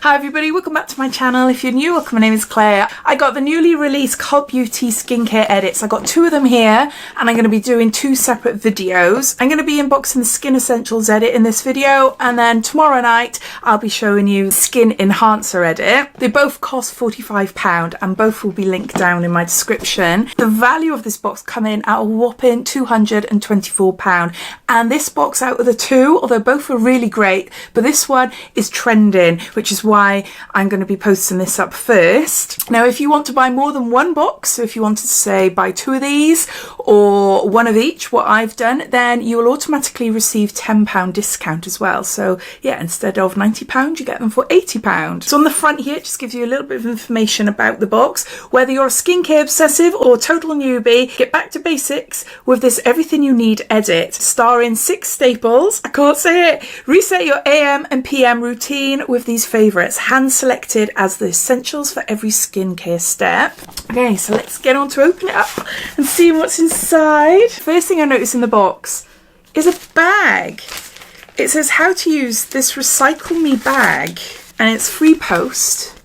Hi everybody, welcome back to my channel. If you're new, welcome, my name is Claire. I got the newly released Cult Beauty skincare edits. I got two of them here and I'm going to be doing two separate videos. I'm going to be unboxing the Skin Essentials edit in this video, and then tomorrow night I'll be showing you the Skin Enhancer edit. They both cost £45 and both will be linked down in my description. The value of this box come in at a whopping £224, and this box out of the two, although both are really great, but this one is trending, which is why I'm going to be posting this up first. Now, if you want to buy more than one box, so if you wanted to say buy two of these or one of each, what I've done, then you will automatically receive £10 discount as well. So yeah, instead of £90, you get them for £80. So on the front here, it just gives you a little bit of information about the box. Whether you're a skincare obsessive or total newbie, get back to basics with this everything you need edit, starring 6 staples. I can't say it. Reset your AM and PM routine with these favorites, hand selected as the essentials for every skincare step. Okay, so let's get on to open it up and see what's inside. First thing I notice in the box is a bag. It says how to use this Recycle Me bag, and it's free post.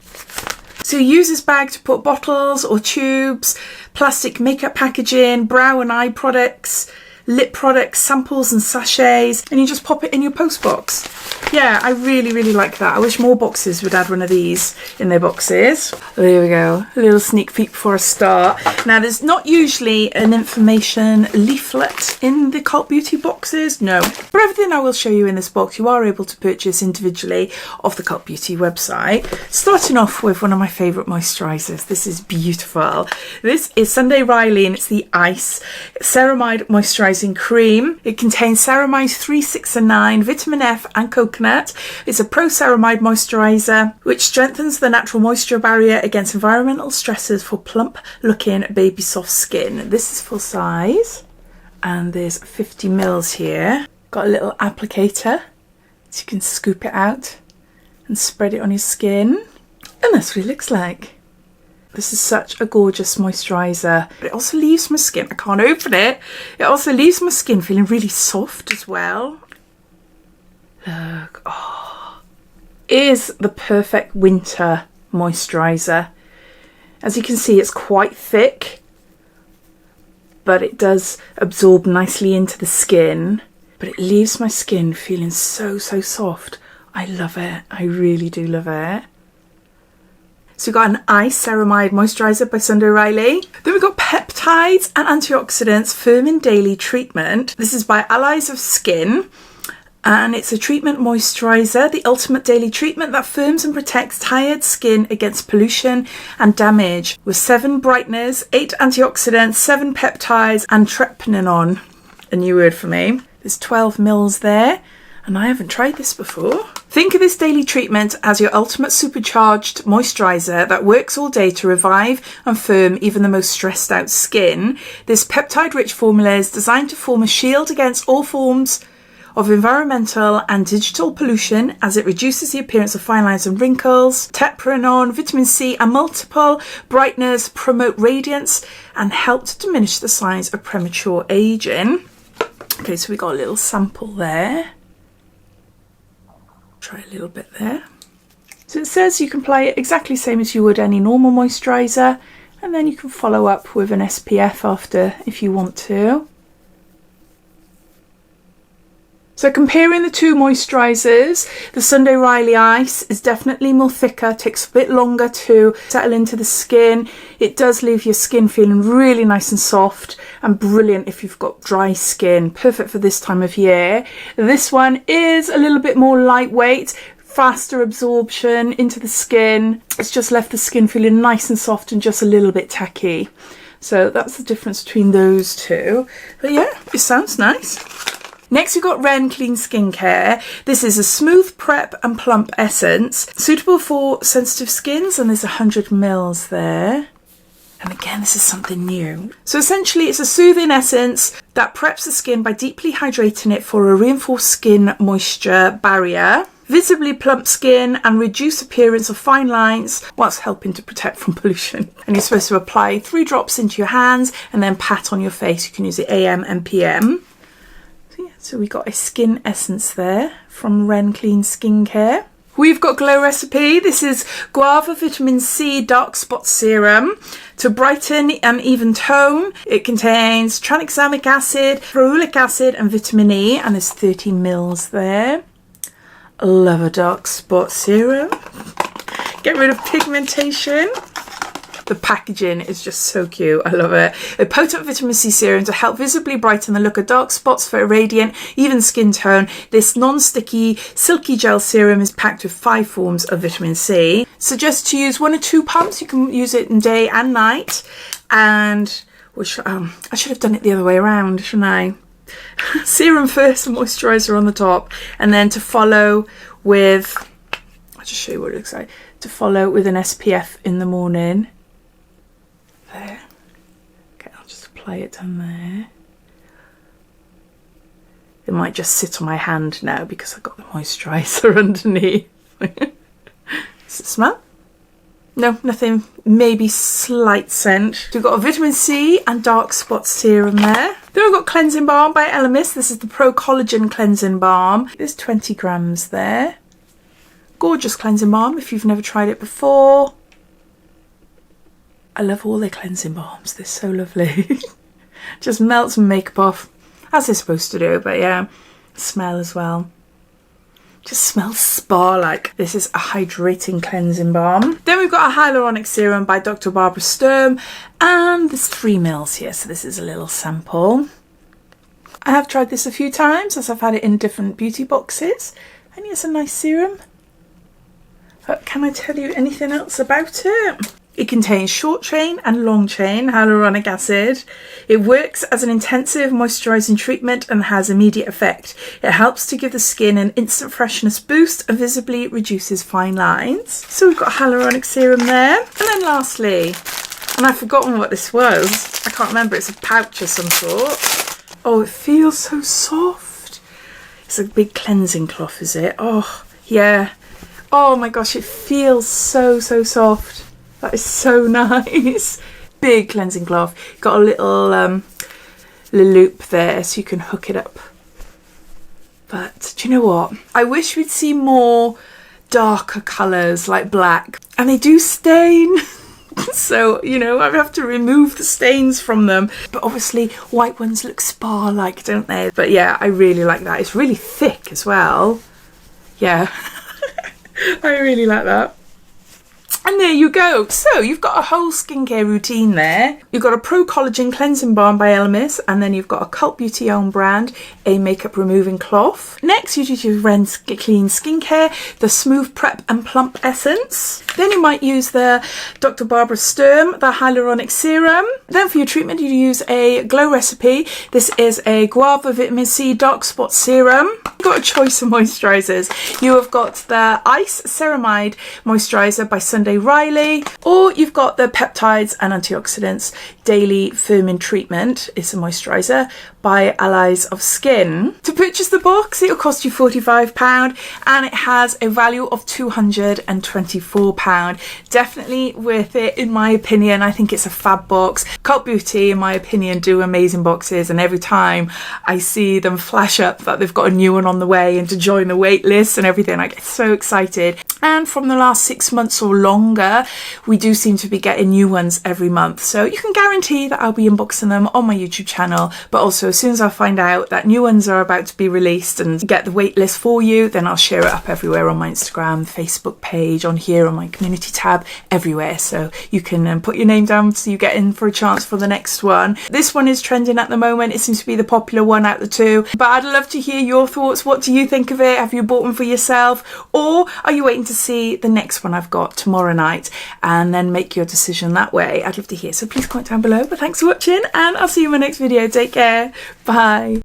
So you use this bag to put bottles or tubes, plastic makeup packaging, brow and eye products, lip products, samples and sachets, and you just pop it in your post box. Yeah, I really like that. I wish more boxes would add one of these in their boxes. There we go, a little sneak peek before I start. Now, there's not usually an information leaflet in the Cult Beauty boxes, no. But everything I will show you in this box, you are able to purchase individually off the Cult Beauty website. Starting off with one of my favourite moisturisers. This is beautiful. This is Sunday Riley, and it's the Ice Ceramide Moisturising Cream. It contains ceramides 3, 6 and 9, vitamin F and coconut. It's a pro-ceramide moisturiser which strengthens the natural moisture barrier against environmental stresses for plump looking baby soft skin. This is full size and there's 50 mils here. Got a little applicator so you can scoop it out and spread it on your skin, and that's what it looks like. This is such a gorgeous moisturiser, but it also leaves my skin, I can't open it, it also leaves my skin feeling really soft as well. Look, oh, it is the perfect winter moisturiser. As you can see, it's quite thick, but it does absorb nicely into the skin, but it leaves my skin feeling so soft. I love it, I really do love it. So we've got an Ice Ceramide Moisturiser by Sunday Riley. Then we've got Peptides and Antioxidants Firming Daily Treatment. This is by Allies of Skin. And it's a treatment moisturiser, the ultimate daily treatment that firms and protects tired skin against pollution and damage, with 7 brighteners, 8 antioxidants, 7 peptides and trepanone. A new word for me. There's 12 mils there, and I haven't tried this before. Think of this daily treatment as your ultimate supercharged moisturiser that works all day to revive and firm even the most stressed out skin. This peptide-rich formula is designed to form a shield against all forms of environmental and digital pollution, as it reduces the appearance of fine lines and wrinkles. Trepanone, vitamin C and multiple brighteners promote radiance and help to diminish the signs of premature aging. Okay, so we got a little sample there. Try a little bit there. So it says you can apply it exactly the same as you would any normal moisturiser, and then you can follow up with an SPF after if you want to. So comparing the two moisturisers, the Sunday Riley Ice is definitely more thicker, takes a bit longer to settle into the skin. It does leave your skin feeling really nice and soft and brilliant if you've got dry skin, perfect for this time of year. This one is a little bit more lightweight, faster absorption into the skin. It's just left the skin feeling nice and soft and just a little bit tacky. So that's the difference between those two. But yeah, it sounds nice. Next, we've got Ren Clean Skincare. This is a smooth prep and plump essence, suitable for sensitive skins, and there's 100 mils there. And again, this is something new. So essentially, it's a soothing essence that preps the skin by deeply hydrating it for a reinforced skin moisture barrier, visibly plump skin and reduce appearance of fine lines whilst helping to protect from pollution. And you're supposed to apply 3 drops into your hands and then pat on your face. You can use it AM and PM. So we got a skin essence there from Ren Clean Skincare. We've got Glow Recipe. This is Guava Vitamin C Dark Spot Serum to brighten and even tone. It contains tranexamic acid, ferulic acid and vitamin E, and there's 30 mils there. Love a dark spot serum. Get rid of pigmentation. The packaging is just so cute. I love it. A potent vitamin C serum to help visibly brighten the look of dark spots for a radiant, even skin tone. This non-sticky, silky gel serum is packed with 5 forms of vitamin C. Suggest to use 1 or 2 pumps. You can use it in day and night. And I should have done it the other way around, shouldn't I? Serum first and moisturiser on the top. And then to follow with, I'll just show you what it looks like. To follow with an SPF in the morning. There. Okay, I'll just apply it down there. It might just sit on my hand now because I've got the moisturiser underneath. Does it smell? No, nothing. Maybe slight scent. We've got a vitamin C and dark spot serum there. Then we've got Cleansing Balm by Elemis. This is the Pro Collagen Cleansing Balm. There's 20 grams there. Gorgeous cleansing balm if you've never tried it before. I love all their cleansing balms. They're so lovely. Just melts makeup off, as they're supposed to do, but yeah, smell as well. Just smells spa-like. This is a hydrating cleansing balm. Then we've got a hyaluronic serum by Dr. Barbara Sturm, and there's 3 mils here, so this is a little sample. I have tried this a few times as I've had it in different beauty boxes, and it's a nice serum. But can I tell you anything else about it? It contains short chain and long chain hyaluronic acid. It works as an intensive moisturising treatment and has immediate effect. It helps to give the skin an instant freshness boost and visibly reduces fine lines. So we've got hyaluronic serum there. And then lastly, and I've forgotten what this was. I can't remember. It's a pouch of some sort. Oh, it feels so soft. It's a big cleansing cloth, is it? Oh, yeah. Oh my gosh, it feels so soft. That is so nice. Big cleansing cloth. Got a little loop there so you can hook it up. But do you know what? I wish we'd see more darker colours like black. And they do stain. So, you know, I have to remove the stains from them. But obviously white ones look spa-like, don't they? But yeah, I really like that. It's really thick as well. Yeah. I really like that. And there you go. So you've got a whole skincare routine there. You've got a Pro Collagen Cleansing Balm by Elemis, and then you've got a Cult Beauty own brand, a makeup removing cloth. Next, you do your Ren's Clean Skincare, the Smooth Prep and Plump Essence. Then you might use the Dr. Barbara Sturm, the Hyaluronic Serum. Then for your treatment, you use a Glow Recipe. This is a Guava Vitamin C Dark Spot Serum. You've got a choice of moisturisers. You have got the Ice Ceramide Moisturiser by Sunday Riley, or you've got the Peptides and Antioxidants Daily Firming Treatment. It's a moisturiser by Allies of Skin. To purchase the box, it'll cost you £45 and it has a value of £224. Definitely worth it in my opinion. I think it's a fab box. Cult Beauty, in my opinion, do amazing boxes, and every time I see them flash up that they've got a new one on the way and to join the wait list and everything, I get so excited. And from the last 6 months or longer, we do seem to be getting new ones every month, so you can guarantee that I'll be unboxing them on my YouTube channel. But also, as soon as I find out that new ones are about to be released and get the wait list for you, then I'll share it up everywhere on my Instagram, Facebook page, on here, on my community tab, everywhere, so you can put your name down so you get in for a chance for the next one. This one is trending at the moment. It seems to be the popular one out of the two, but I'd love to hear your thoughts. What do you think of it? Have you bought one for yourself, or are you waiting to see the next one I've got tomorrow night and then make your decision that way? I'd love to hear, so please comment down below. But thanks for watching, and I'll see you in my next video. Take care. Bye.